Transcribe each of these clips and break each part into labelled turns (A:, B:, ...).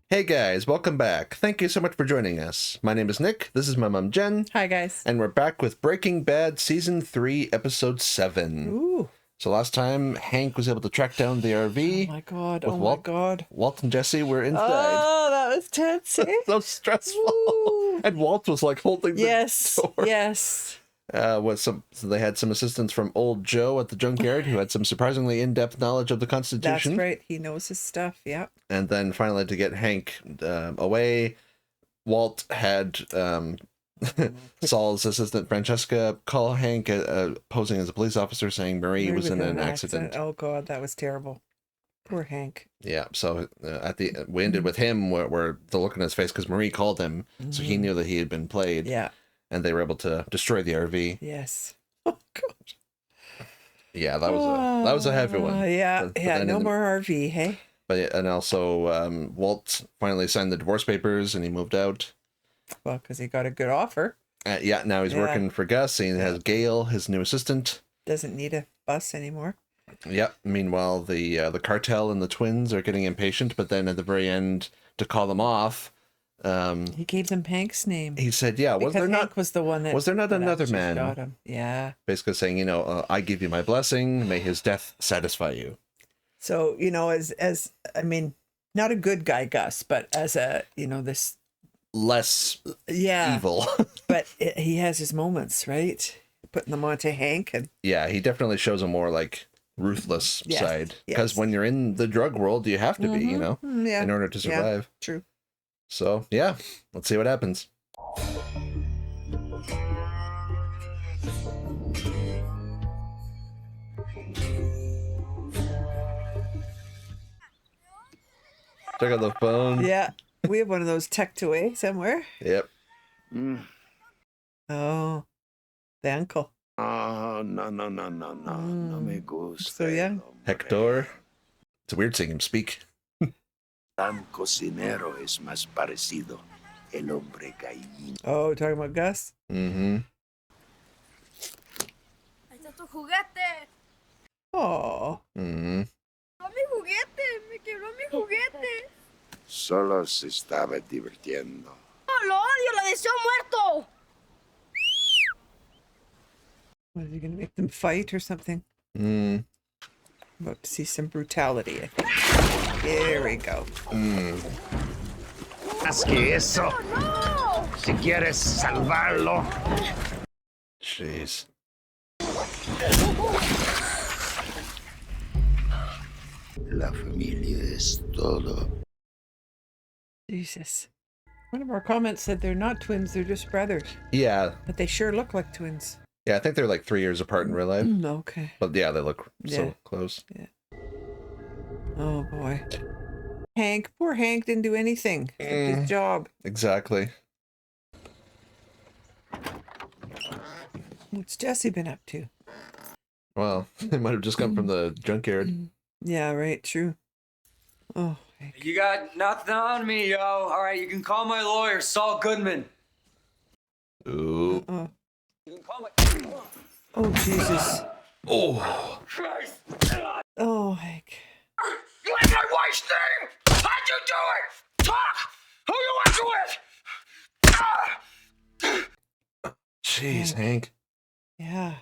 A: Hey guys, welcome back. Thank you so much for joining us. My name is Nick, this is my mom Jen.
B: Hi guys.
A: And we're back with Breaking Bad Season 3, Episode 7.
B: Ooh.
A: So last time, Hank was able to track down the RV.
B: Oh my god,
A: Walt and Jesse were inside.
B: Oh, that was tense, eh?
A: So stressful.
B: Ooh.
A: And Walt was like holding the door.
B: Yes.
A: So they had some assistance from old Joe at the junkyard who had some surprisingly in-depth knowledge of the Constitution.
B: That's right, he knows his stuff, yeah.
A: And then finally to get Hank away, Walt had Saul's assistant Francesca call Hank posing as a police officer saying Marie was in an accident.
B: Oh god, that was terrible. Poor Hank.
A: Yeah, so we ended with him where the look on his face because Marie called him, so he knew that he had been played.
B: Yeah.
A: And they were able to destroy the RV.
B: Yes. Oh god.
A: Yeah, that was a heavy one.
B: Yeah, no more RV, hey?
A: But and also Walt finally signed the divorce papers and he moved out.
B: Well, because he got a good offer.
A: Now he's working for Gus. He has Gail, his new assistant.
B: Doesn't need a bus anymore.
A: Yep. Meanwhile, the cartel and the twins are getting impatient, but then at the very end, to call them off,
B: he gave them Hank's name.
A: He said, "Yeah,
B: was there not
A: another man?"
B: Shot him. Yeah.
A: Basically saying, I give you my blessing. May his death satisfy you.
B: So as I mean, not a good guy, Gus, but as a this
A: less evil.
B: But he has his moments, right? Putting them onto Hank and
A: he definitely shows a more like ruthless side because when you're in the drug world, you have to be, in order to survive.
B: Yeah, true.
A: So let's see what happens. Check out the phone.
B: Yeah, we have one of those tucked away somewhere.
A: Yep.
B: Oh, the uncle.
C: Oh, no me gusta.
B: So young.
A: Hector. It's weird seeing him speak.
C: Tan cocinero es más parecido el hombre gallina.
B: Oh, talking about Gus?
A: Mm-hmm.
D: Ahí está tu juguete.
B: Oh.
A: Mm-hmm.
D: Mi juguete, me quebró mi juguete.
C: Solo se estaba divirtiendo.
D: Oh, lo odio, lo deseo muerto.
B: What, are you going to make them fight or something? About to see some brutality, I think. There we go.
C: Más que eso.
D: Oh, no.
C: Si quieres salvarlo.
A: Jeez.
C: La familia es todo.
B: Jesus. One of our comments said they're not twins, they're just brothers.
A: Yeah.
B: But they sure look like twins.
A: Yeah, I think they're like 3 years apart in real life.
B: Okay.
A: But yeah, they look so close.
B: Yeah. Oh boy. Hank, poor Hank didn't do anything. His job.
A: Exactly.
B: What's Jesse been up to?
A: Well, they might have just come from the junkyard.
B: Yeah, right, true. Oh, Hank.
E: You got nothing on me, yo. All right, you can call my lawyer, Saul Goodman.
A: Ooh.
B: Oh,
E: You can call my...
B: oh, Jesus.
A: Oh.
E: Christ!
B: Oh, Hank.
C: You have my wife's name! How'd you do it? Talk! Who you working with?
A: Jeez, Hank.
B: Yeah.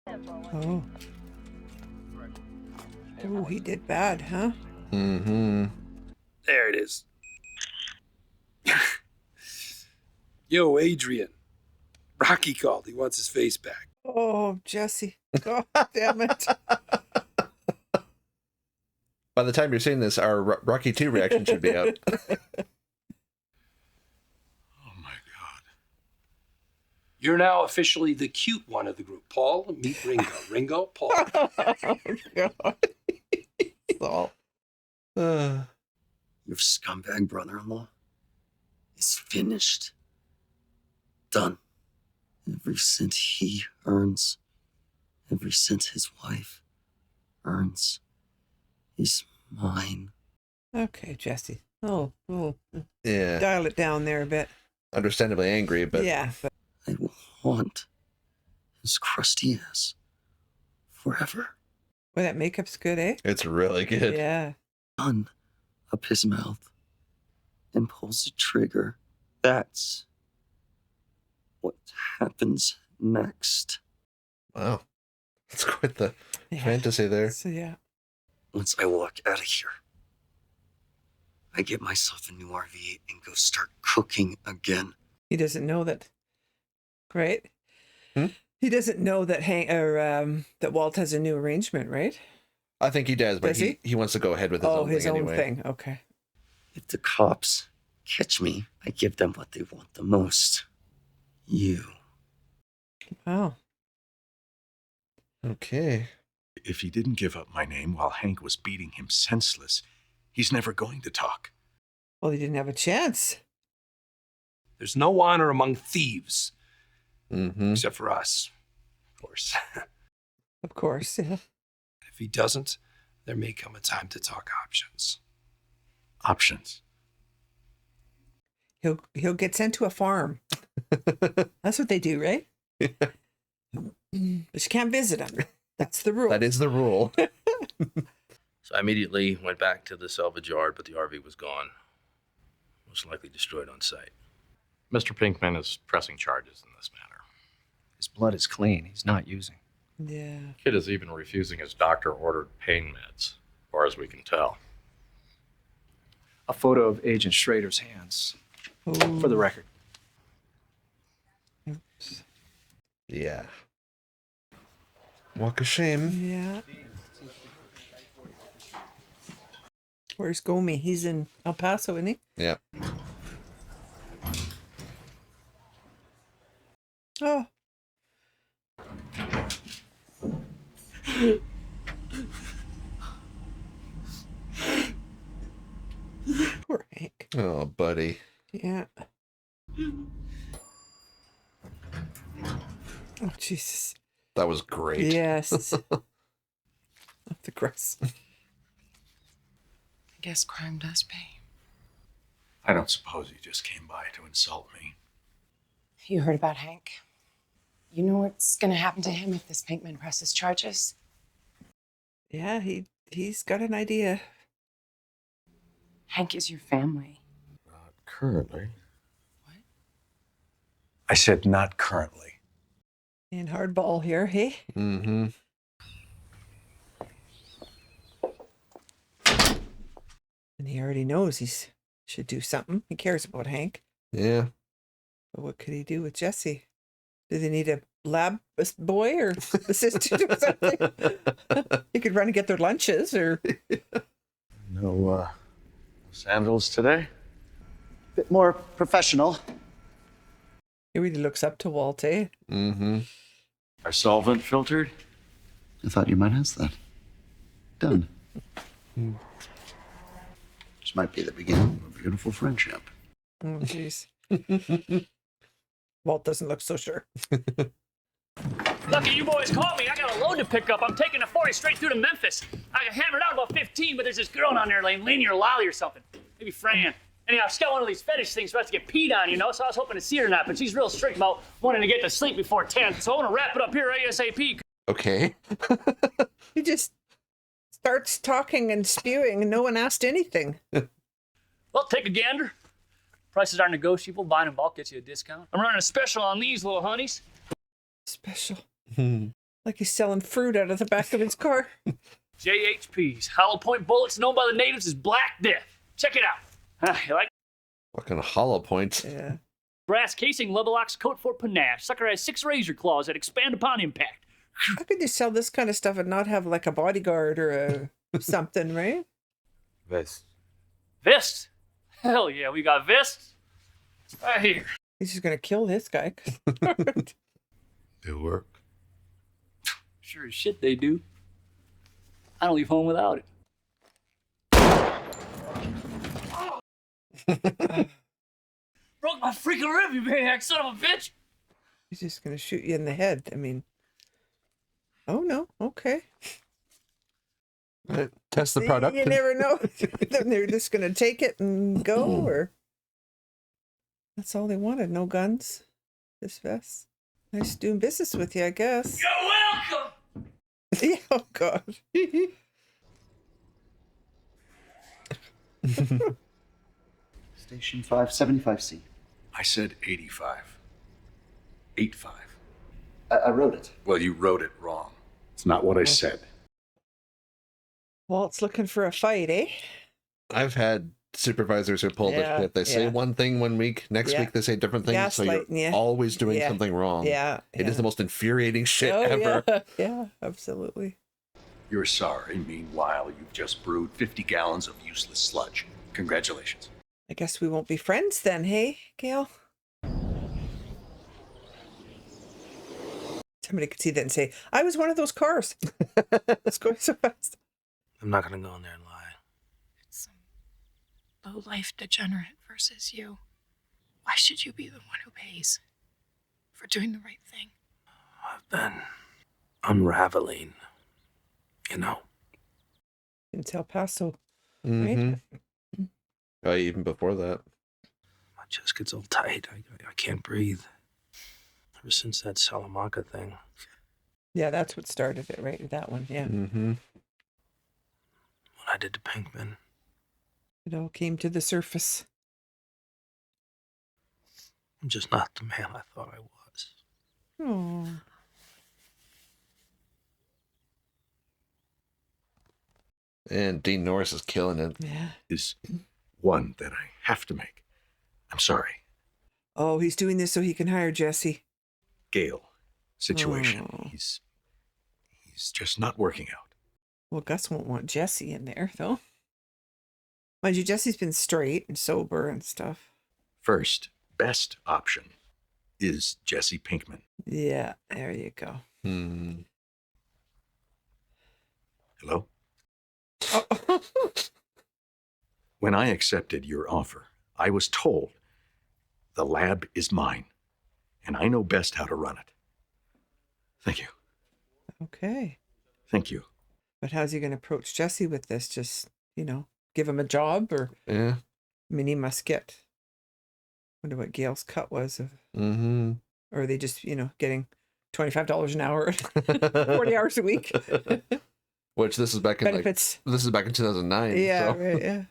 B: Oh. Oh, he did bad, huh?
A: Mm-hmm.
F: There it is. Yo, Adrian. Rocky called. He wants his face back.
B: Oh, Jesse. God damn it.
A: By the time you're seeing this, our Rocky 2 reaction should be out.
F: Oh, my God. You're now officially the cute one of the group. Paul, meet Ringo. Ringo, Paul.
B: Oh, God. Saul.
G: Your scumbag brother-in-law is finished. Done. Every cent he earns, every cent his wife earns is mine.
B: Okay, Jesse. Oh,
A: Yeah.
B: dial it down there a bit.
A: Understandably angry, but...
B: Yeah, but
G: I will haunt his crusty ass forever.
B: Boy, that makeup's good, eh?
A: It's really good.
B: Yeah.
G: Run up his mouth and pulls the trigger, that's what happens next.
A: Wow. That's quite the fantasy there.
B: So, yeah.
G: Once I walk out of here, I get myself a new RV and go start cooking again.
B: He doesn't know that, right?
A: Hmm?
B: He doesn't know that that Walt has a new arrangement, right?
A: I think he does, but
B: Does he?
A: he wants to go ahead with his own
B: his
A: thing
B: own
A: anyway.
B: thing. Okay.
G: If the cops catch me, I give them what they want the most. You.
B: Wow.
A: Okay.
H: If he didn't give up my name while Hank was beating him senseless, he's never going to talk.
B: Well, he didn't have a chance.
F: There's no honor among thieves,
A: Mm-hmm.
F: except for us, of course.
B: Of course. Yeah.
F: If he doesn't, there may come a time to talk options.
H: Options.
B: He'll get sent to a farm. That's what they do, right? But you can't visit him. That's the rule.
A: That is the rule.
I: So I immediately went back to the salvage yard, but the RV was gone. Most likely destroyed on site.
J: Mr. Pinkman is pressing charges in this matter.
E: His blood is clean. He's not using.
B: Yeah.
J: Kid is even refusing his doctor-ordered pain meds, as far as we can tell.
E: A photo of Agent Schrader's hands, for the record.
B: Oops.
A: Yeah. Walk of shame.
B: Yeah. Where's Gomi? He's in El Paso, isn't he?
A: Yeah.
B: Oh. Poor Hank.
A: Oh, buddy.
B: Yeah. Oh, Jesus.
A: That was great.
B: Yes. Off the grass.
K: I guess crime does pay.
H: I don't suppose he just came by to insult me.
K: You heard about Hank. You know what's gonna happen to him if this Pinkman presses charges?
B: Yeah, he's got an idea.
K: Hank is your family.
H: Not currently.
K: What?
H: I said not currently.
B: And hardball here, hey?
A: Mm-hmm.
B: And he already knows he should do something. He cares about Hank.
A: Yeah.
B: But what could he do with Jesse? Do they need a lab boy or assistant or something? He could run and get their lunches or...
L: No sandals today? Bit more professional.
B: He really looks up to Walt, eh?
A: Mm-hmm.
L: Our solvent filtered? I thought you might ask that. Done. This might be the beginning of a beautiful friendship.
B: Oh, jeez. Walt doesn't look so sure.
M: Lucky you boys called me. I got a load to pick up. I'm taking a 40 straight through to Memphis. I hammered out about 15, but there's this girl down there named Lainey or Lolly or something. Maybe Fran. Anyhow, she's got one of these fetish things for us to get peed on, you know, so I was hoping to see her tonight, but she's real strict about wanting to get to sleep before 10, so I want to wrap it up here ASAP.
A: Okay.
B: He just starts talking and spewing and no one asked anything.
M: Well, take a gander. Prices are negotiable. Buying in bulk gets you a discount. I'm running a special on these little honeys.
B: Special. Like he's selling fruit out of the back of his car.
M: JHPs. Hollow point bullets known by the natives as Black Death. Check it out. You like?
A: Fucking hollow points.
B: Yeah.
M: Brass casing, level ox coat for panache. Sucker has 6 razor claws that expand upon impact.
B: How could you sell this kind of stuff and not have like a bodyguard or something, right?
J: Vest.
M: Vest? Hell yeah, we got vests. Right here.
B: He's just gonna kill this guy.
H: They work.
M: Sure as shit they do. I don't leave home without it. Broke my freaking rib, you maniac son of a bitch!
B: He's just gonna shoot you in the head. I mean, oh no, okay.
A: Test the product.
B: You never know. Then they're just gonna take it and go, or that's all they wanted. No guns. This vest. Nice doing business with you, I guess.
M: You're welcome.
B: Yeah, oh God.
L: Station 575C.
H: I said 85. 85.
L: I wrote it.
H: Well, you wrote it wrong. It's not what I said.
B: Walt's looking for a fight, eh?
A: I've had supervisors who pull the shit. They say one thing one week, next week they say different things, so you're always doing something wrong. It is the most infuriating shit ever.
B: Yeah, absolutely.
H: You're sorry. Meanwhile, you've just brewed 50 gallons of useless sludge. Congratulations.
B: I guess we won't be friends then, hey, Gail? Somebody could see that and say, I was one of those cars. It's going so fast.
I: I'm not going to go in there and lie.
K: It's some low-life degenerate versus you. Why should you be the one who pays for doing the right thing?
I: I've been unraveling, you know.
B: It's El Paso,
A: right? Even before that.
I: My chest gets all tight. I can't breathe. Ever since that Salamanca thing.
B: Yeah, that's what started it, right? That one, yeah.
I: What I did to Pinkman.
B: It all came to the surface.
I: I'm just not the man I thought I was.
B: Oh.
A: And Dean Norris is killing it.
B: Yeah.
H: Is one that I have to make. I'm sorry.
B: Oh, he's doing this so he can hire Jesse.
H: Gale situation. He's just not working out.
B: Well, Gus won't want Jesse in there, though. Mind you, Jesse's been straight and sober and stuff.
H: First, best option is Jesse Pinkman.
B: Yeah, there you go.
H: Hello? When I accepted your offer, I was told the lab is mine, and I know best how to run it. Thank you.
B: Okay.
H: Thank you.
B: But how's he going to approach Jesse with this? Just, give him a job? Or
A: yeah.
B: I mean, he must get, wonder what Gail's cut was. Or are they just, getting $25 an hour, 40 hours a week?
A: Which this is back in
B: benefits.
A: This is back in 2009.
B: Yeah,
A: so.
B: right, yeah.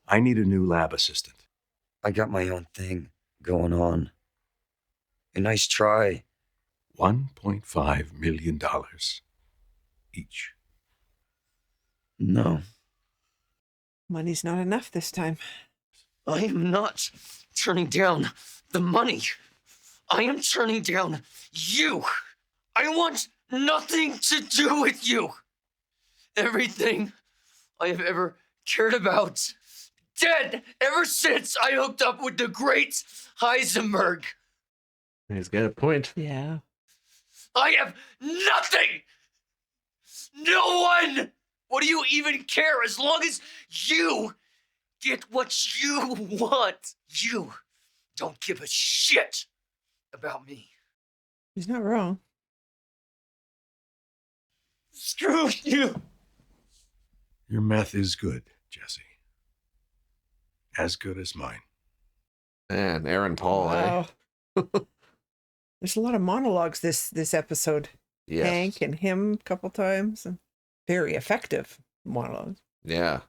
H: I need a new lab assistant.
G: I got my own thing going on. A nice try.
H: $1.5 million each.
G: No.
B: Money's not enough this time.
G: I am not turning down the money. I am turning down you. I want nothing to do with you. Everything I have ever cared about, dead ever since I hooked up with the great Heisenberg.
A: He's got a point.
B: Yeah.
G: I have nothing. No one. What do you even care as long as you get what you want? You don't give a shit about me.
B: He's not wrong.
G: Screw you.
H: Your meth is good, Jesse. As good as mine.
A: Man, Aaron Paul,
B: wow. There's a lot of monologues this episode.
A: Yes.
B: Hank and him a couple times. And very effective monologues.
A: Yeah.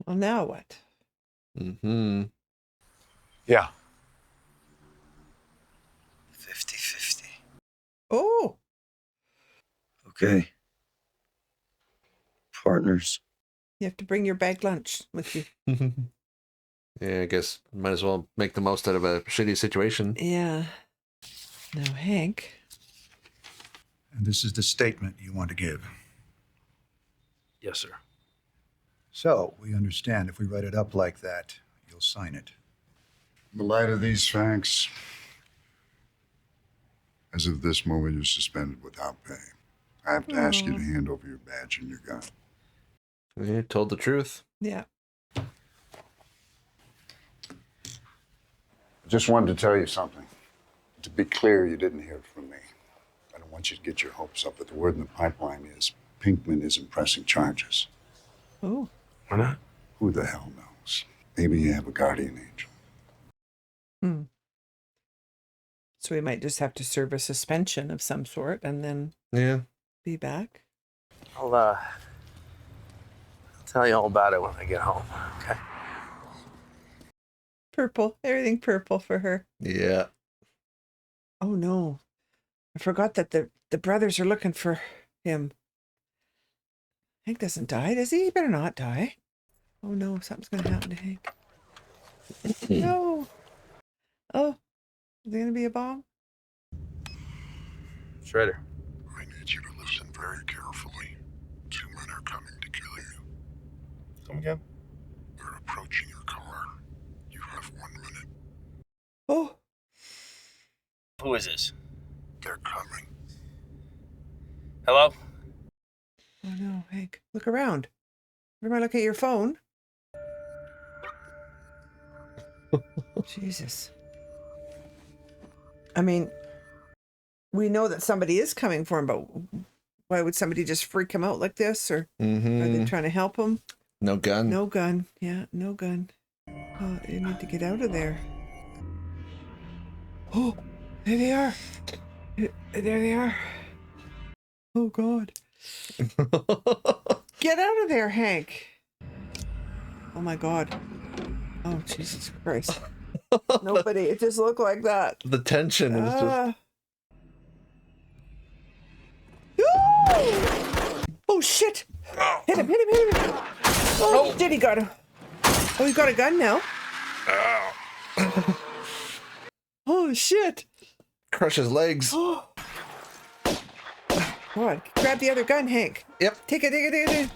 B: Well, now what?
H: Yeah.
G: 50-50.
B: Oh.
G: Okay. Partners.
B: You have to bring your bag lunch with you.
A: Yeah, I guess might as well make the most out of a shitty situation.
B: Yeah. Now, Hank.
N: And this is the statement you want to give.
I: Yes, sir.
N: So, we understand if we write it up like that, you'll sign it.
O: In the light of these facts, as of this moment, you're suspended without pay. I have to ask you to hand over your badge and your gun.
A: You told the truth.
B: Yeah.
O: I just wanted to tell you something. To be clear, you didn't hear from me. I don't want you to get your hopes up, but the word in the pipeline is Pinkman isn't pressing charges.
B: Oh.
I: Why not?
O: Who the hell knows? Maybe you have a guardian angel.
B: So we might just have to serve a suspension of some sort and then
A: be
B: back.
I: I'll tell you all about it when I get home. Okay.
B: Purple. Everything purple for her.
A: Yeah.
B: Oh no. I forgot that the brothers are looking for him. Hank doesn't die, does he? He better not die. Oh no, something's gonna happen to Hank. No. Oh, is there gonna be a bomb?
I: Shredder.
O: I need you to listen very carefully. 2 men are coming to kill you.
I: Come again?
O: They're approaching your car. You have 1 minute.
B: Oh.
I: Who is this?
O: They're coming.
I: Hello?
B: Oh no, Hank. Look around. Everybody look at your phone. Jesus. I mean, we know that somebody is coming for him, but why would somebody just freak him out like this? Or are they trying to help him?
A: No gun.
B: No gun. Yeah, no gun. Oh, you need to get out of there. Oh, there they are. There they are. Oh, God. Get out of there, Hank. Oh, my God. Oh, Jesus Christ. Nobody. It just looked like that.
A: The tension is just...
B: Oh, shit. Hit him, hit him, hit him. Oh, did he got him? Oh, he got a gun now. Oh, shit.
A: Crush his legs.
B: Oh. Come on, grab the other gun, Hank.
A: Yep.
B: Take it.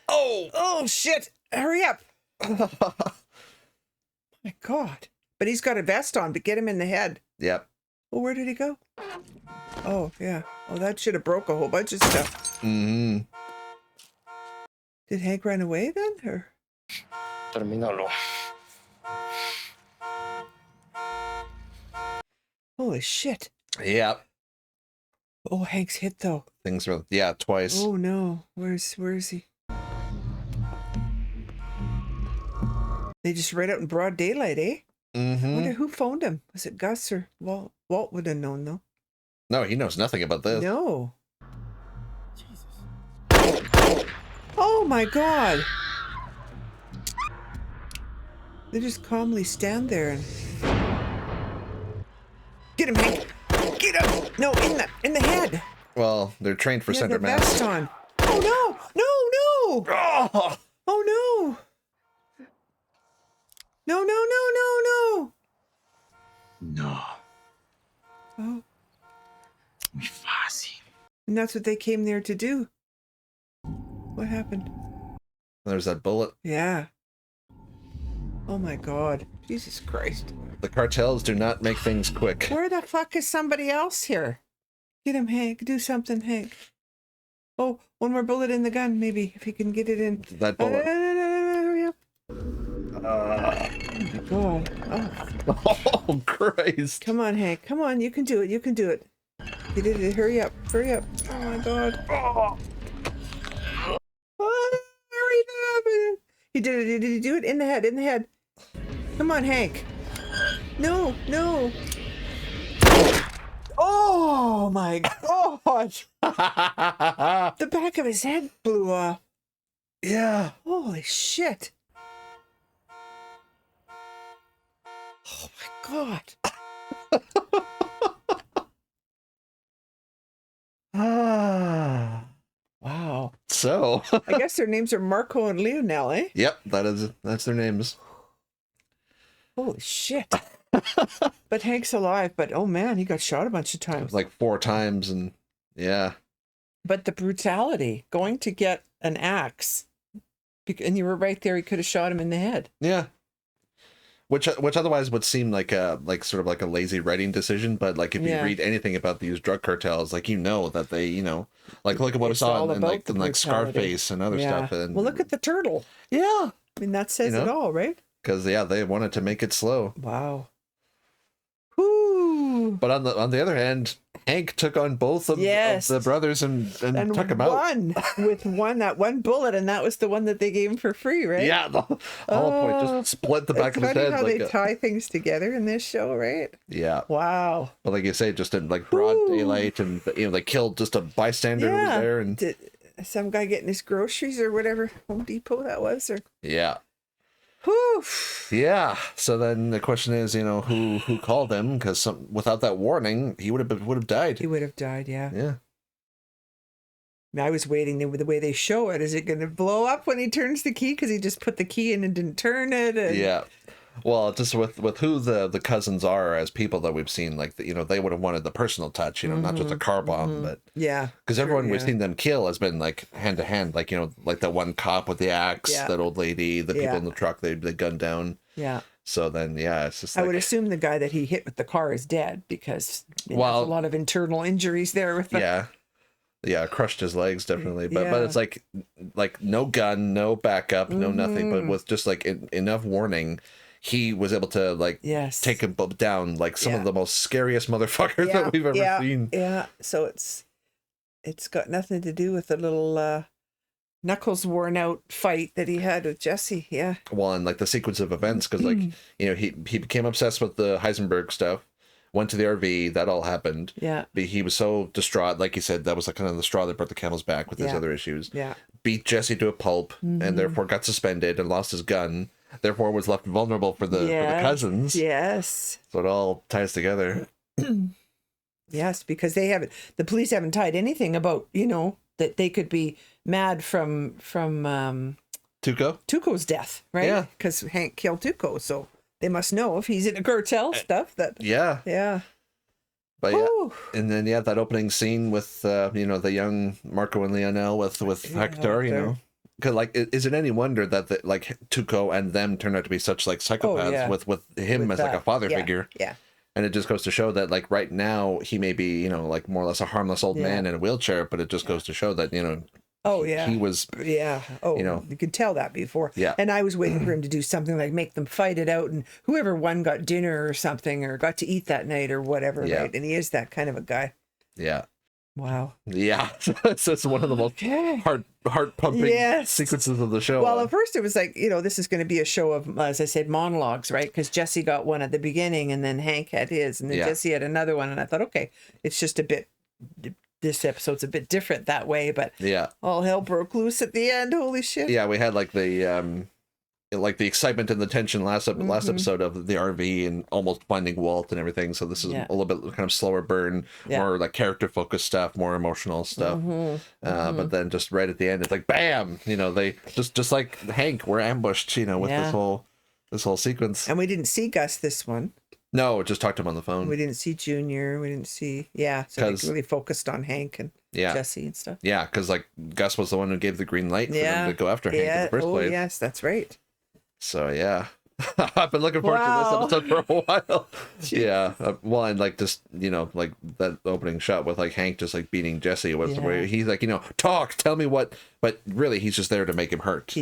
A: Oh.
B: Oh, shit. Hurry up. My God. But he's got a vest on, but get him in the head.
A: Yep.
B: Well, where did he go? Oh, yeah. Oh, that should have broke a whole bunch of stuff.
A: Mm-hmm.
B: Did Hank run away then, or?
I: Terminalo.
B: Holy shit.
A: Yep.
B: Oh, Hank's hit though.
A: Things are, yeah, twice.
B: Oh no. Where is he? They just right out in broad daylight, eh?
A: Mm-hmm.
B: I wonder who phoned him. Was it Gus or Walt? Walt would have known though.
A: No, he knows nothing about this.
B: No. Oh my God. They just calmly stand there and get him, Hank. Get him. No, in the head.
A: Well, they're trained for center mass.
B: Vest on. Oh no! No!
A: Oh,
B: oh no! No!
L: No.
B: Oh.
L: Muy fácil.
B: And that's what they came there to do. What happened?
A: There's that bullet.
B: Yeah. Oh my God. Jesus Christ.
A: The cartels do not make things quick.
B: Where the fuck is somebody else here? Get him, Hank. Do something, Hank. Oh, one more bullet in the gun, maybe, if he can get it in.
A: That bullet.
B: Hurry up. Oh my God.
A: Oh, Christ.
B: Come on, Hank. Come on. You can do it. You can do it. You did it. Hurry up. Hurry up. Oh my God. Hurry up. He did it. Did he do it? In the head. In the head. Come on, Hank. No. Oh my God. The back of his head blew off.
A: Yeah.
B: Holy shit. Oh my God. Wow.
A: So.
B: I guess their names are Marco and Lionel, eh?
A: Yep, that's their names.
B: Holy shit. But Hank's alive, but oh man, he got shot a bunch of times.
A: Like 4 times, and yeah.
B: But the brutality, going to get an axe, and you were right there, he could have shot him in the head.
A: Yeah. Which otherwise would seem like a sort of like a lazy writing decision, but like if you read anything about these drug cartels, like that they like look at what I saw in like Scarface and other stuff. And
B: well, look at the turtle.
A: Yeah,
B: I mean that says it all, right?
A: Because they wanted to make it slow.
B: Wow. Whoo.
A: But on the other hand, Hank took on both of the brothers and took him out.
B: With that one bullet, and that was the one that they gave him for free, right?
A: Yeah, the whole point just split the back of his head.
B: How they tie things together in this show, right?
A: Yeah.
B: Wow.
A: But like you say, just in like broad daylight, and they killed just a bystander who was there, and
B: some guy getting his groceries or whatever Home Depot that was, or
A: Yeah.
B: whew.
A: Yeah. So then the question is, who called him? Because without that warning, he would have died.
B: He would have died. Yeah.
A: Yeah.
B: I was waiting the way they show it. Is it going to blow up when he turns the key because he just put the key in and didn't turn it? And...
A: Yeah. Well, just with who the cousins are as people that we've seen, like they would have wanted the personal touch, not just a car bomb, but
B: yeah,
A: because everyone we've seen them kill has been like hand to hand, like like that one cop with the axe, that old lady, the people in the truck they gunned down.
B: Yeah.
A: So then, it's just.
B: I would assume the guy that he hit with the car is dead because there's a lot of internal injuries there with the.
A: Yeah, crushed his legs definitely, but it's like no gun, no backup, no nothing, but with just like enough warning, he was able to take him down like some of the most scariest motherfuckers that we've ever seen.
B: Yeah, so it's got nothing to do with the little knuckles worn out fight that he had with Jesse. Yeah.
A: Well, and like the sequence of events, because he became obsessed with the Heisenberg stuff. Went to the RV, that all happened.
B: Yeah.
A: But he was so distraught, like you said, that was like kind of the straw that brought the camel's back with his other issues.
B: Yeah.
A: Beat Jesse to a pulp, and therefore got suspended and lost his gun. Therefore was left vulnerable for the cousins.
B: Yes.
A: So it all ties together.
B: Yes, because the police haven't tied anything about, that they could be mad from Tuco's death, right?
A: Yeah.
B: Because Hank killed Tuco, so they must know if he's in a cartel stuff that.
A: Yeah. But and then that opening scene with the young Marco and Lionel with Hector, because is it any wonder that Tuco and them turned out to be such psychopaths with him as a father figure?
B: Yeah.
A: And it just goes to show that right now he may be more or less a harmless old man in a wheelchair, but it just goes to show that he was you could tell that before. Yeah.
B: And I was waiting for him to do something like make them fight it out, and whoever won got dinner or something, or got to eat that night or whatever, right? And he is that kind of a guy.
A: Yeah.
B: Wow.
A: Yeah. So it's one of the most heart pumping sequences of the show.
B: Well, at first it was like, this is going to be a show of, as I said, monologues, right? Because Jesse got one at the beginning, and then Hank had his, and then Jesse had another one, and I thought, okay, it's just a bit. This episode's a bit different that way, but all hell broke loose at the end. Holy shit!
A: Yeah, we had the excitement and the tension last episode of the RV and almost finding Walt and everything. So this is a little bit kind of slower burn, more like character focused stuff, more emotional stuff. But then just right at the end, it's like bam! They just like Hank, we're ambushed. With this whole sequence.
B: And we didn't see Gus this one.
A: No, just talked to him on the phone.
B: We didn't see Junior. We didn't see, so they really focused on Hank and Jesse and stuff.
A: Yeah, because Gus was the one who gave the green light for them to go after Hank in the first place.
B: Yes, that's right.
A: So I've been looking forward to this episode for a while. Yeah, well, and just that opening shot with Hank just beating Jesse was where he's talk, tell me what, but really he's just there to make him hurt.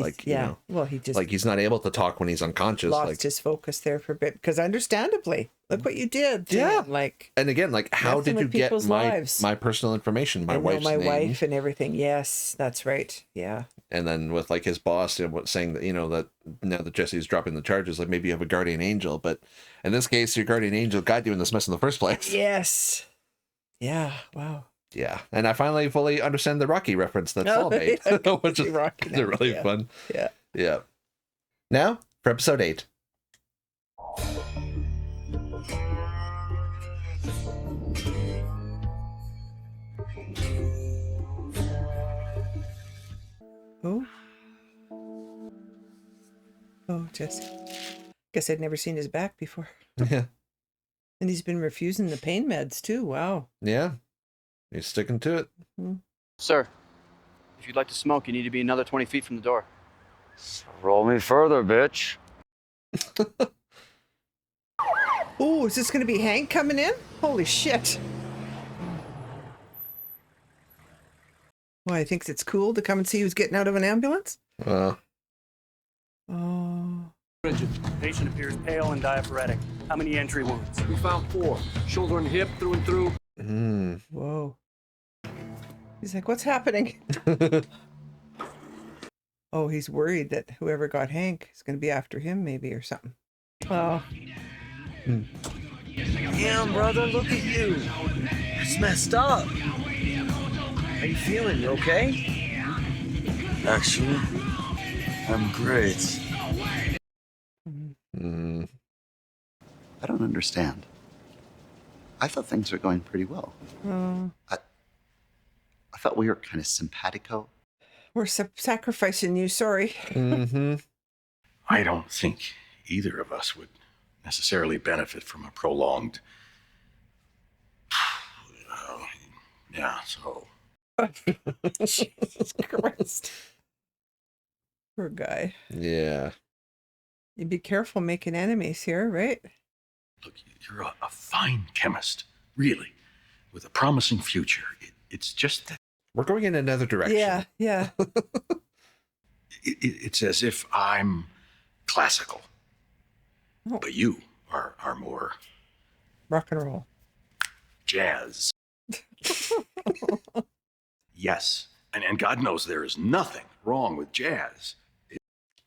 B: Well, he just
A: he's not able to talk when he's unconscious.
B: Lost his focus there for a bit because understandably, look what you did.
A: And again, how did you get my personal information, my wife's name,
B: wife and everything? Yes, that's right. Yeah.
A: And then with his boss saying that that now that Jesse's dropping the charges, maybe you have a guardian angel, but in this case your guardian angel got you in this mess in the first place.
B: Yes. Yeah. Wow.
A: Yeah, and I finally fully understand the Rocky reference that Saul made, which is really fun.
B: Yeah.
A: Yeah. Now for episode 8.
B: Oh, Jesse. Guess I'd never seen his back before.
A: Yeah.
B: And he's been refusing the pain meds too. Wow.
A: Yeah. He's sticking to it.
P: Sir, if you'd like to smoke, you need to be another 20 feet from the door.
Q: Roll me further, bitch.
B: Oh, is this going to be Hank coming in? Holy shit. Why, he thinks it's cool to come and see who's getting out of an ambulance?
P: Oh. Patient appears pale and diaphoretic. How many entry wounds?
F: We found 4. Shoulder and hip, through and through.
B: Whoa. He's like, what's happening? Oh, he's worried that whoever got Hank is going to be after him maybe or something. Oh.
R: Damn, brother, look at you. It's messed up. How you feeling? You okay?
Q: Actually, I'm great.
A: Mm.
L: I don't understand. I thought things were going pretty well.
B: Oh.
L: I thought we were kind of simpatico.
B: We're sacrificing you, sorry.
A: Mm-hmm.
H: I don't think either of us would necessarily benefit from a prolonged. Yeah, so.
B: Jesus Christ. Poor guy.
A: Yeah.
B: You be careful making enemies here, right?
H: Look, you're a fine chemist, really, with a promising future. It's just that.
A: We're going in another direction.
B: Yeah, yeah.
H: It's as if I'm classical, but you are more
B: rock and roll.
H: Jazz. Yes, and God knows there is nothing wrong with jazz.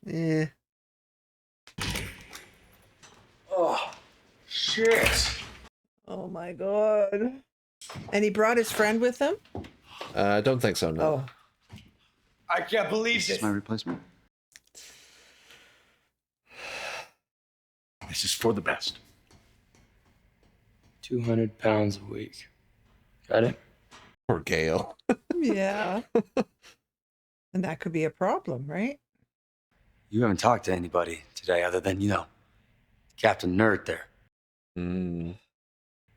A: Yeah.
H: Oh, shit.
B: Oh my God. And he brought his friend with him?
A: I don't think so, no.
B: Oh.
L: I can't believe this. This is my replacement.
H: This is for the best.
Q: 200 pounds a week. Got it?
A: Poor Gail.
B: Yeah. And that could be a problem, right?
Q: You haven't talked to anybody today other than, Captain Nerd there.
A: Mm.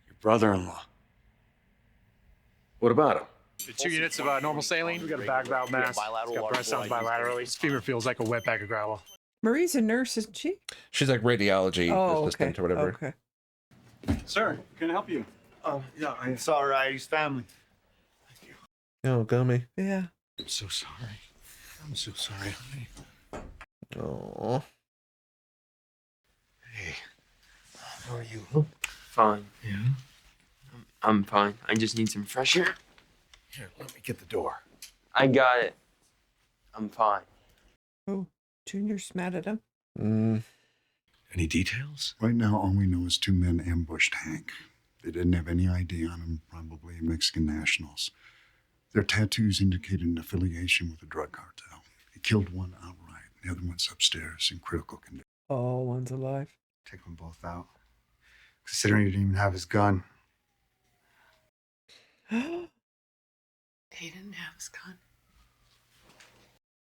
Q: Your brother-in-law.
H: What about him?
R: 2 units of normal saline. We got a back valve mass. Got breast sounds bilaterally. His femur feels like a wet bag of gravel.
B: Marie's a nurse, isn't she?
A: She's like radiology assistant or whatever.
B: Okay.
S: Sir, can I help you? Yeah, it's all right. He's family.
A: Oh, gummy.
B: Yeah.
H: I'm so sorry. I'm so sorry, honey.
A: Oh.
H: Hey, how are you?
T: Fine.
H: Yeah?
T: I'm fine. I just need some fresh air.
H: Here, let me get the door.
T: I got it. I'm fine.
B: Oh, Junior's mad at him.
A: Mm.
H: Any details?
O: Right now, all we know is 2 men ambushed Hank. They didn't have any ID on them, probably Mexican nationals. Their tattoos indicated an affiliation with the drug cartel. He killed one outright. The other one's upstairs in critical condition.
B: Oh, one's alive.
S: Take them both out. Considering he didn't even have his gun.
K: They didn't have his gun.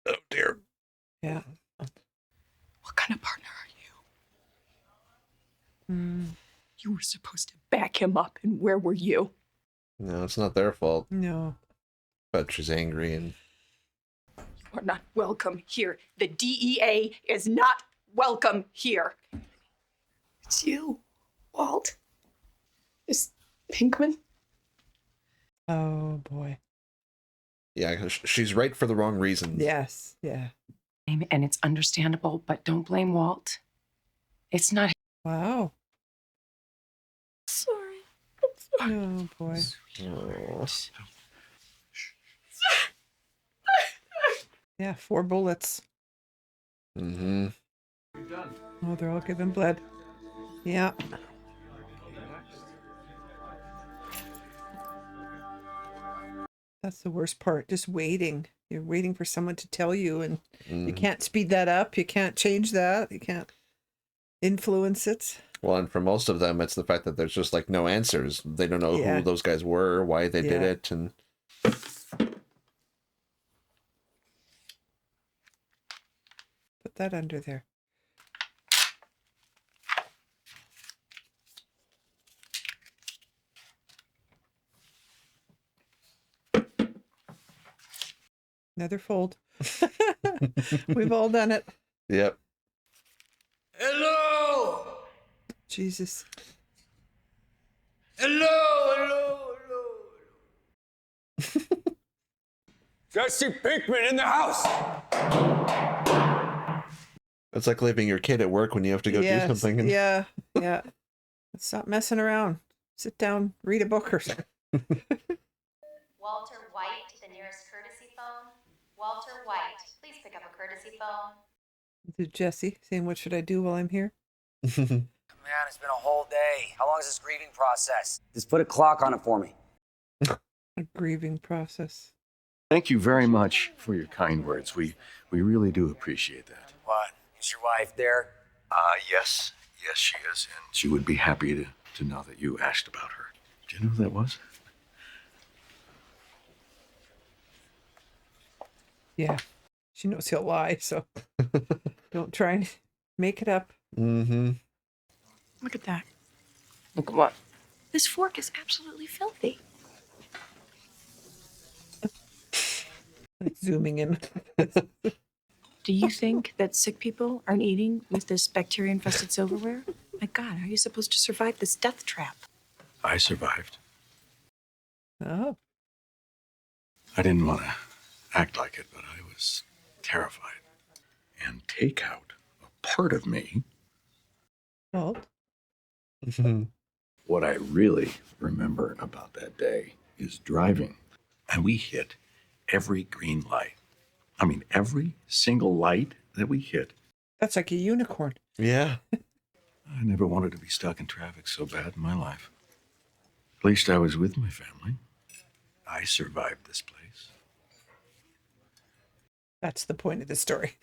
A: Oh, dear.
B: Yeah.
K: What kind of partner are you?
B: Mm.
K: You were supposed to back him up, and where were you?
A: No, it's not their fault.
B: No.
A: But she's angry and...
K: You are not welcome here. The DEA is not welcome here. It's you, Walt. It's Pinkman.
B: Oh, boy.
A: Yeah, she's right for the wrong reasons.
B: Yes, yeah.
K: And it's understandable, but don't blame Walt. It's not.
B: Wow.
K: Sorry.
B: Oh, boy.
A: Oh.
B: Yeah, 4 bullets.
A: Mm-hmm.
B: Oh, they're all giving blood. Yeah. That's the worst part, just waiting. You're waiting for someone to tell you, and you can't speed that up. You can't change that. You can't influence it.
A: Well, and for most of them, it's the fact that there's just like no answers. They don't know who those guys were, why they did it, and...
B: Put that under there. Another fold. We've all done it.
A: Yep.
C: Hello!
B: Jesus.
C: Hello! Jesse Pinkman in the house!
A: It's like leaving your kid at work when you have to go do something. And...
B: Yeah, yeah. Stop messing around. Sit down, read a book or something.
U: Walter White to the nearest courtesy phone. Walter White, please pick up a courtesy phone.
B: To Jesse, saying, what should I do while I'm here?
V: Man, it's been a whole day. How long is this grieving process? Just put a clock on it for me.
B: A grieving process.
H: Thank you very much for your kind words. We really do appreciate that.
V: What? Is your wife there?
H: Yes. Yes, she is. And she would be happy to know that you asked about her. Do you know who that was?
B: Yeah. She knows he'll lie, so don't try and make it up.
A: Mm-hmm.
K: Look at that.
G: Look at what?
K: This fork is absolutely filthy.
B: Like zooming in.
K: Do you think that sick people aren't eating with this bacteria-infested silverware? My God, how are you supposed to survive this death trap?
H: I survived.
B: Oh.
H: I didn't want to act like it, but I was terrified. And take out a part of me.
B: Well.
H: What I really remember about that day is driving, and we hit every green light. I mean, every single light that we hit.
B: That's like a unicorn.
A: Yeah.
H: I never wanted to be stuck in traffic so bad in my life. At least I was with my family. I survived this place.
B: That's the point of the story.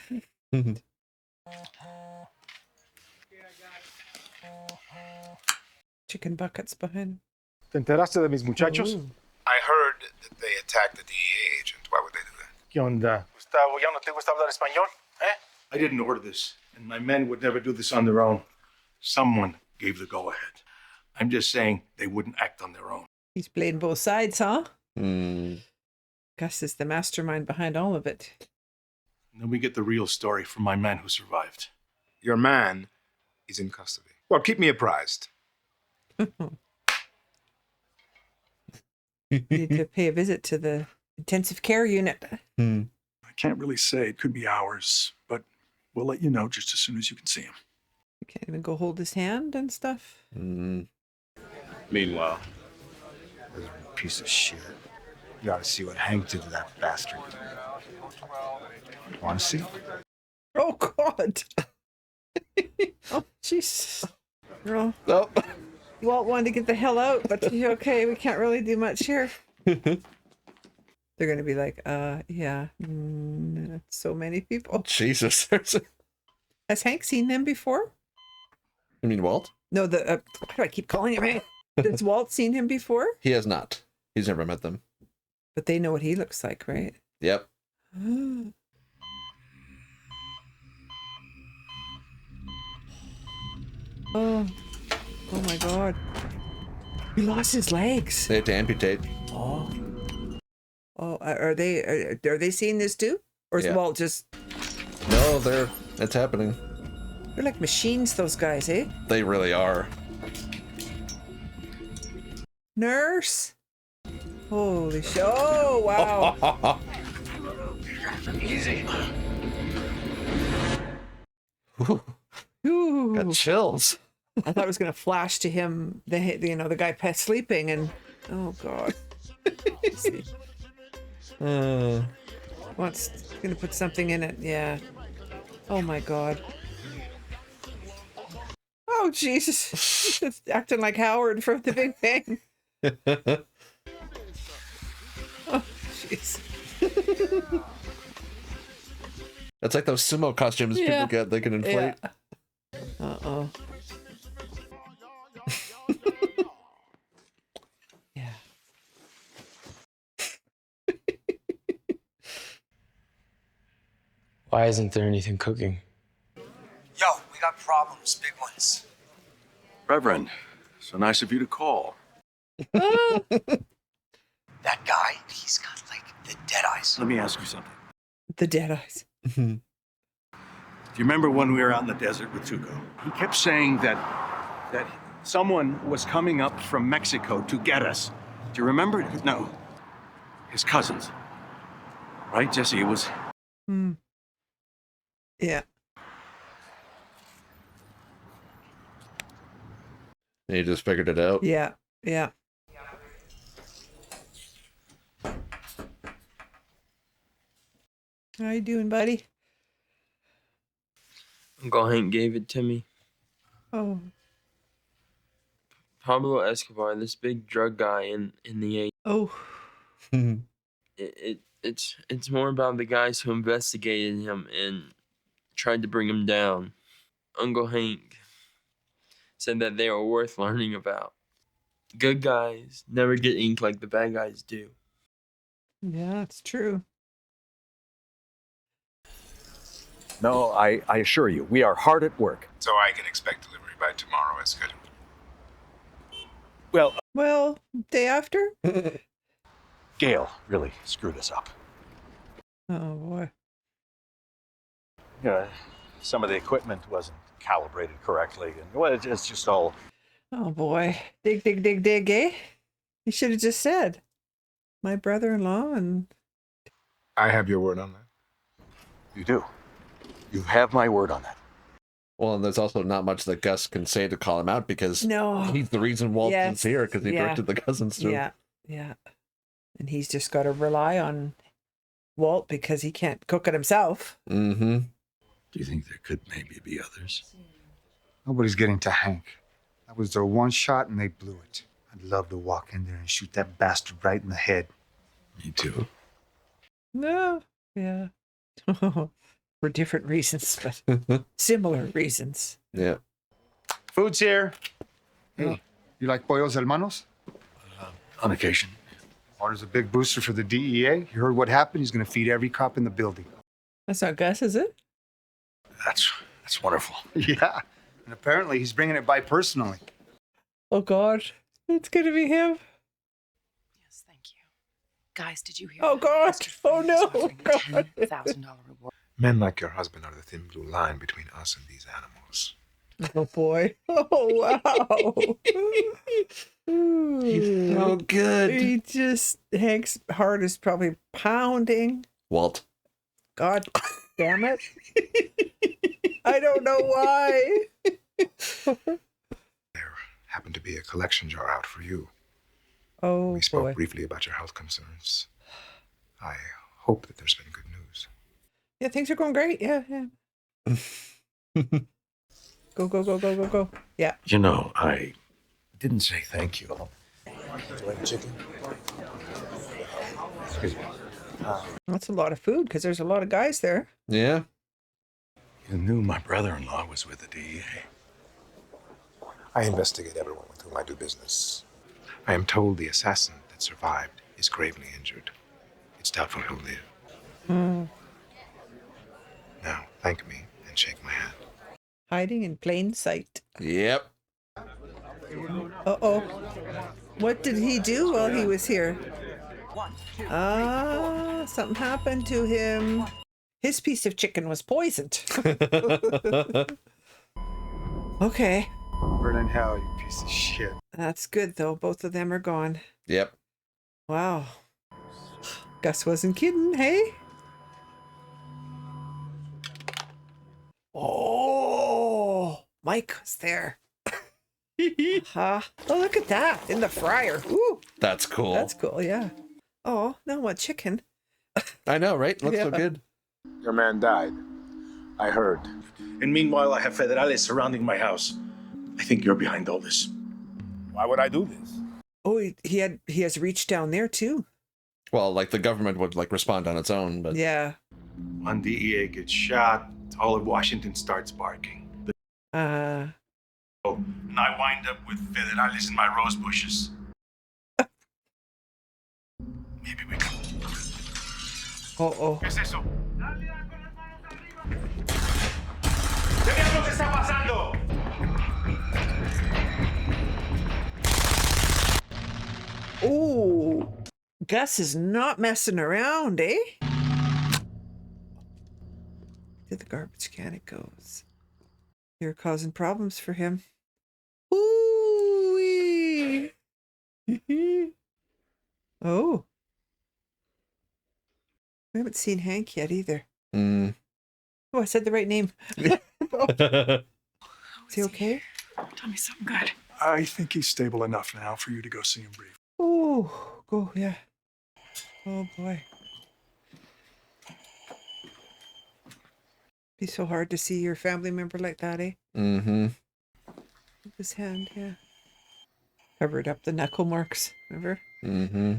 B: Chicken buckets behind.
R: ¿Te enteraste de mis muchachos?
D: I heard that they attacked the DEA agent. Why would they do that?
R: ¿Qué onda? Gustavo, ¿ya no te gusta hablar español? I didn't order this, and my men would never do this on their own. Someone gave the go-ahead. I'm just saying they wouldn't act on their own.
B: He's playing both sides, huh?
A: Mm.
B: Gus is the mastermind behind all of it.
R: And then we get the real story from my man who survived.
D: Your man is in custody. Well, keep me apprised.
B: You need to pay a visit to the intensive care unit.
O: I can't really say. It could be hours, but we'll let you know just as soon as you can see him.
B: You can't even go hold his hand and stuff.
D: Meanwhile, this piece of shit. You ought to see what Hank did to that bastard. Want to see?
B: Oh, God. Oh, jeez. No.
A: Nope.
B: Walt wanted to get the hell out, but okay, we can't really do much here. They're going to be like, yeah, so many people.
A: Jesus.
B: Has Hank seen them before?
A: You mean Walt?
B: No, why do I keep calling him? Has Walt seen him before?
A: He has not. He's never met them.
B: But they know what he looks like, right?
A: Yep.
B: Oh my God. He lost his legs.
A: They had to amputate.
B: Oh, are they seeing this too? Or is Walt just...
A: No, it's happening.
B: They're like machines, those guys, eh?
A: They really are.
B: Nurse? Holy shit. Oh, wow.
A: Easy.
B: Ooh.
A: Got chills.
B: I thought it was going to flash to him, the guy sleeping, and oh God. Wants going to put something in it, yeah. Oh my God. Oh Jesus. It's acting like Howard from The Big Bang. Oh jeez.
A: That's like those sumo costumes people get. They can inflate.
B: Yeah. Uh-oh. Yeah.
T: Why isn't there anything cooking?
V: Yo, we got problems, big ones.
H: Reverend, so nice of you to call.
V: That guy, he's got like the dead eyes.
H: Let me ask you something.
B: The dead eyes.
H: Do you remember when we were out in the desert with Tuco? He kept saying that someone was coming up from Mexico to get us. Do you remember? No. His cousins. Right, Jesse? It was...
B: Yeah.
A: And you just figured it out.
B: Yeah. Yeah. How you doing, buddy?
T: Uncle Hank gave it to me.
B: Oh.
T: Pablo Escobar, this big drug guy in the 80s.
B: Oh.
T: It's more about the guys who investigated him and tried to bring him down. Uncle Hank said that they were worth learning about. Good guys never get inked like the bad guys do.
B: Yeah, it's true.
H: No, I assure you, we are hard at work.
E: So I can expect delivery by tomorrow as scheduled.
B: Well, day after?
H: Gail really screwed us up.
B: Oh, boy.
H: Yeah, some of the equipment wasn't calibrated correctly, and well, it's just all.
B: Oh, boy. Dig, eh? You should have just said. My brother-in-law and...
E: I have your word on that.
H: You do. You have my word on that.
A: Well, and there's also not much that Gus can say to call him out because he's the reason Walton's here because he directed the cousins to him.
B: Yeah. And he's just got to rely on Walt because he can't cook it himself.
A: Mm-hmm.
D: Do you think there could maybe be others?
N: Nobody's getting to Hank. That was their one shot and they blew it. I'd love to walk in there and shoot that bastard right in the head.
D: Me too.
B: No. Yeah. For different reasons, but similar reasons.
A: Yeah.
N: Food's here. Hey, you like pollos hermanos?
D: On occasion.
N: Order's a big booster for the DEA. You heard what happened? He's going to feed every cop in the building.
B: That's not Gus, is it?
D: That's wonderful.
N: Yeah. And apparently he's bringing it by personally.
B: Oh, God. It's going to be him.
K: Yes, thank you. Guys, did you hear?
B: Oh, God. Oh, no. God.
K: $10,000 reward.
E: Men like your husband are the thin blue line between us and these animals.
B: Oh, boy. Oh, wow.
A: He's so good.
B: Hank's heart is probably pounding.
A: Walt.
B: God damn it. I don't know why.
E: There happened to be a collection jar out for you.
B: Oh,
E: we spoke
B: boy.
E: briefly about your health concerns. I hope that there's been good news.
B: Yeah, things are going great. Yeah. Go. Yeah.
D: You know, I didn't say thank you.
E: Do you like chicken?
D: Excuse me.
B: That's a lot of food because there's a lot of guys there.
A: Yeah.
D: You knew my brother-in-law was with the DEA.
E: I investigate everyone with whom I do business. I am told the assassin that survived is gravely injured. It's doubtful he'll live. Now, thank me and shake my hand.
B: Hiding in plain sight.
A: Yep.
B: Uh-oh. What did he do while he was here? Something happened to him. His piece of chicken was poisoned. Okay.
N: Burn in hell, you piece of shit.
B: That's good, though. Both of them are gone.
A: Yep.
B: Wow. Gus wasn't kidding, hey? Oh, Mike was there. Oh, look at that in the fryer. Ooh,
A: That's cool.
B: that's cool, yeah. Oh, now what chicken?
A: I know, right? Looks so
B: Yeah.
A: good.
R: Your man died. I heard. And meanwhile, I have federales surrounding my house. I think you're behind all this. Why would I do this?
B: Oh, he has reach down there too.
A: Well, like the government would like respond on its own, but
B: Yeah.
R: One DEA gets shot, all of Washington starts barking. And I wind up with federales in my rose bushes. Maybe we can.
B: Oh.
R: ¿Qué es eso? ¿Qué diablos está pasando?
B: Oh, Gus is not messing around, eh? To the garbage can it goes. You're causing problems for him. Ooh-wee. Oh. We haven't seen Hank yet either.
A: Mm.
B: Oh, I said the right name. Is he okay?
K: Tell me something good.
R: I think he's stable enough now for you to go see him briefly.
B: Oh, go, yeah. Oh, boy. Be so hard to see your family member like that, eh?
A: Mm-hmm.
B: His hand, yeah. Covered up the knuckle marks, remember?
A: Mm-hmm.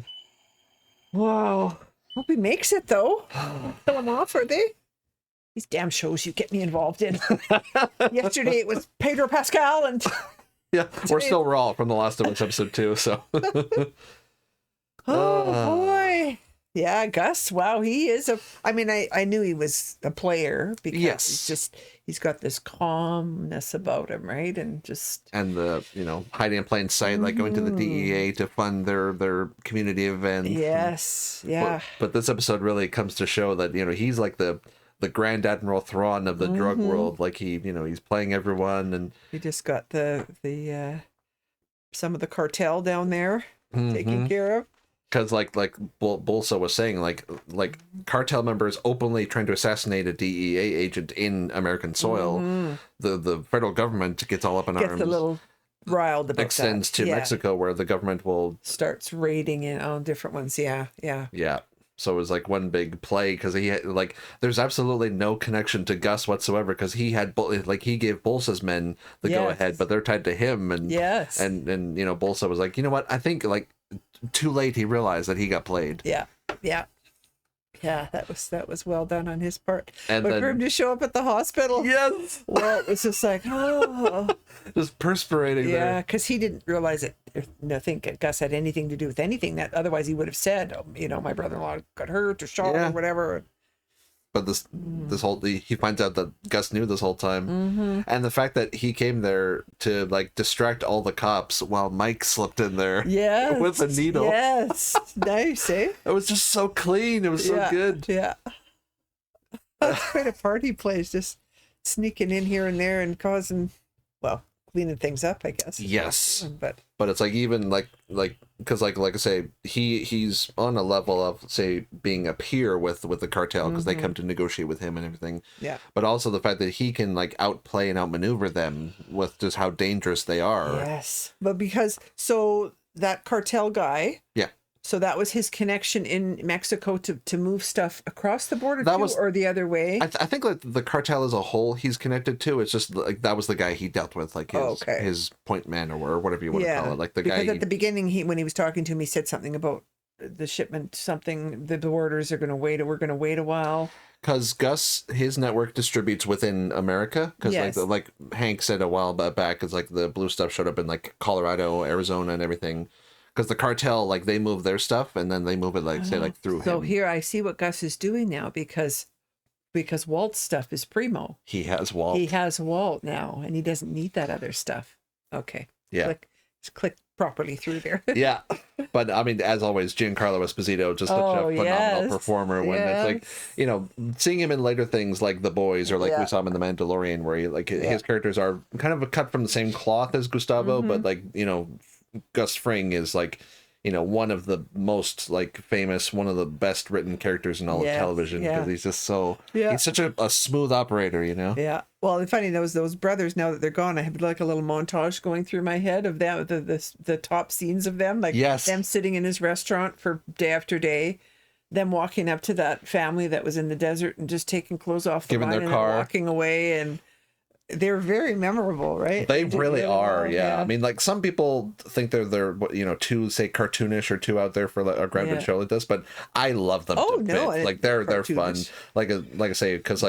B: Wow. Hope he makes it though. Kill him off, are they? These damn shows you get me involved in. Yesterday it was Pedro Pascal and
A: Yeah, we're still raw from the last of us episode 2, so.
B: Oh boy. Yeah, Gus. Wow, he is I mean, I knew he was a player because he's got this calmness about him, right? And
A: the, hiding in plain sight, like going to the DEA to fund their community events.
B: Yes. Yeah.
A: But this episode really comes to show that, he's like the Grand Admiral Thrawn of the drug world. Like he's playing everyone, and
B: he just got the some of the cartel down there taken care of.
A: Because like Bolsa was saying, like cartel members openly trying to assassinate a DEA agent in American soil, the federal government gets all up in arms.
B: Gets a little riled about
A: extends
B: that.
A: to Mexico, where the government will
B: starts raiding in on different ones. Yeah.
A: So it was like one big play, because he had, there's absolutely no connection to Gus whatsoever, because he had he gave Bolsa's men the go ahead, but they're tied to him, and and Bolsa was like, you know what, I think too late he realized that he got played.
B: Yeah, that was well done on his part.
A: And
B: but for him to show up at the hospital, well, it was just like,
A: just perspirating there.
B: Yeah, because he didn't realize it. I think Gus had anything to do with anything, that otherwise he would have said, my brother-in-law got hurt or shot or whatever.
A: But this whole, he finds out that Gus knew this whole time, and the fact that he came there to distract all the cops while Mike slipped in there, with a needle.
B: Yes, nice, eh?
A: It was just so clean. It was so good.
B: Yeah, that's quite a part he plays, just sneaking in here and there and causing, cleaning things up, I guess.
A: Yes,
B: but
A: it's even because like I say, he's on a level of, say, being a peer with the cartel, because they come to negotiate with him and everything.
B: Yeah.
A: But also the fact that he can outplay and outmaneuver them with just how dangerous they are.
B: Yes, but so that cartel guy.
A: Yeah.
B: So that was his connection in Mexico to move stuff across the border, or the other way?
A: I think the cartel as a whole he's connected to. It's just that was the guy he dealt with, his point man or whatever you want to call it.
B: Because at the beginning, when he was talking to him, he said something about the shipment, the borders are going to wait. We're going to wait a while.
A: Because Gus, his network distributes within America. Because like Hank said a while back, it's the blue stuff showed up in Colorado, Arizona, and everything. Because the cartel, they move their stuff and then they move it, through him.
B: So here I see what Gus is doing now, because Walt's stuff is primo.
A: He has Walt.
B: He has Walt now, and he doesn't need that other stuff. Okay.
A: Yeah.
B: Click properly through there.
A: Yeah. But, I mean, as always, Giancarlo Esposito, just such a phenomenal performer. When it's seeing him in later things like The Boys, or we saw him in The Mandalorian, where his characters are kind of cut from the same cloth as Gustavo, but Gus Fring is one of the most famous, one of the best written characters in all of television, because he's just he's such a smooth operator,
B: Yeah. Well, it's funny, those brothers, now that they're gone, I have a little montage going through my head of them, the top scenes of them, them sitting in his restaurant for day after day, them walking up to that family that was in the desert and just taking clothes off the line and walking away, and they're very memorable, right?
A: They really are, yeah. I mean, some people think they're too, say, cartoonish or too out there for a grounded show like this, but I love them.
B: Oh no,
A: they're fun. Like I say, because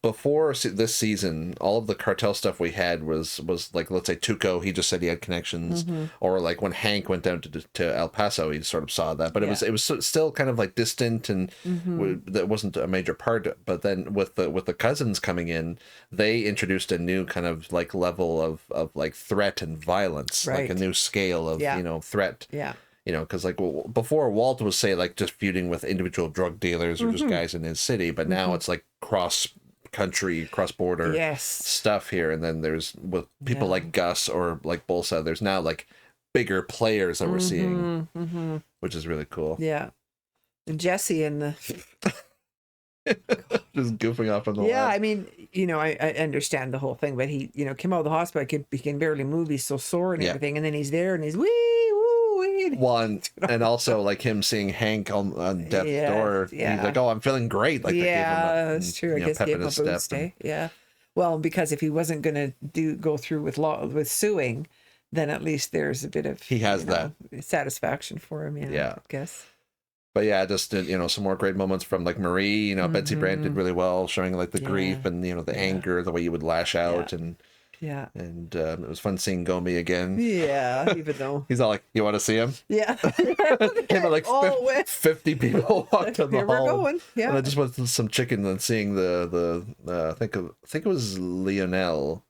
A: before this season, all of the cartel stuff we had was let's say Tuco. He just said he had connections, or when Hank went down to El Paso, he sort of saw that, but it was still kind of distant, and that wasn't a major part. But then with the cousins coming in, they introduced a new kind of level of threat and violence, a new scale of threat.
B: Yeah.
A: Because before, Walt was, say, just feuding with individual drug dealers or just guys in his city, but now it's cross country, cross border stuff here. And then there's with people like Gus or Bolsa, there's now bigger players that we're seeing, which is really cool.
B: Yeah. And Jesse and the
A: just goofing off on the
B: yeah
A: line.
B: I mean, I understand the whole thing, but he came out of the hospital, he can barely move, he's so sore and everything, and then he's there and he's wee woo wee.
A: One, and also him seeing Hank on death's door, he's like, oh, I'm feeling great.
B: That's true. I guess he gave him a boost, yeah. Well, because if he wasn't going to go through with suing, then at least there's a bit of
A: he has that
B: satisfaction for him. Yeah, I guess.
A: But yeah, just some more great moments from like Marie. Betsy Brandt did really well, showing like the grief and the anger, the way you would lash out, and it was fun seeing Gomi again.
B: Yeah, even though
A: he's all like, "You want to see him?"
B: Yeah,
A: came like 50 people walked in the
B: Here
A: hall.
B: we're going. Yeah,
A: and I just went to some chicken and seeing the I think it was Lionel,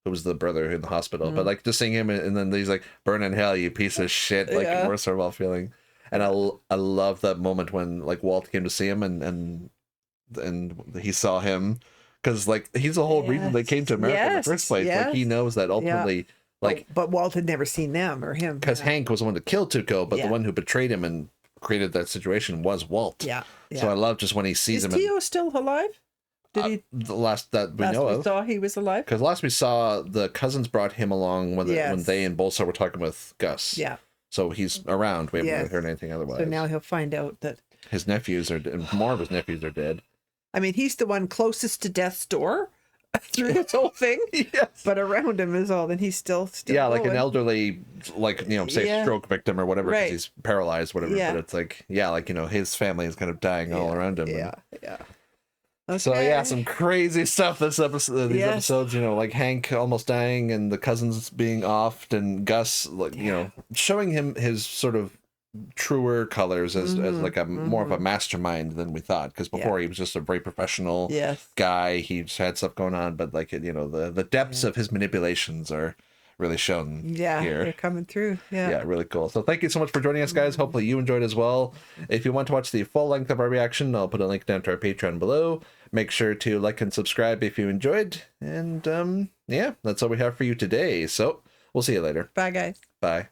A: who was the brother in the hospital, but like just seeing him and then he's like, "Burn in hell, you piece of shit!" Like worst of all feeling. And I love that moment when like Walt came to see him and he saw him, because like he's the whole reason they came to America in the first place. Like he knows that ultimately,
B: but Walt had never seen them or him,
A: because Hank was the one to kill Tuco, but the one who betrayed him and created that situation was Walt.
B: Yeah.
A: So I love just when he sees him.
B: Is Tio still alive? Did he?
A: The last that we know of.
B: Saw he was alive.
A: Because last we saw, the cousins brought him along when they and Bolsa were talking with Gus.
B: Yeah.
A: So he's around. We haven't really heard anything otherwise.
B: So now he'll find out that
A: his nephews and more of his nephews are dead.
B: I mean, he's the one closest to death's door through this whole thing.
A: Yes.
B: But around him is all, and he's still
A: yeah, like
B: going.
A: an elderly, like, say stroke victim or whatever, because he's paralyzed, whatever.
B: Yeah.
A: But it's like, like, his family is kind of dying all around him.
B: Yeah. Okay.
A: So some crazy stuff these episodes, like Hank almost dying and the cousins being offed, and Gus, like, showing him his sort of truer colors as like a more of a mastermind than we thought, because before he was just a very professional guy. He just had stuff going on, but like the depths of his manipulations are really shown here.
B: They're coming through.
A: Yeah, really cool. So thank you so much for joining us, guys. Hopefully you enjoyed as well. If you want to watch the full length of our reaction, I'll put a link down to our Patreon below. Make sure to like and subscribe if you enjoyed, and that's all we have for you today. So we'll see you later.
B: Bye, guys.
A: Bye.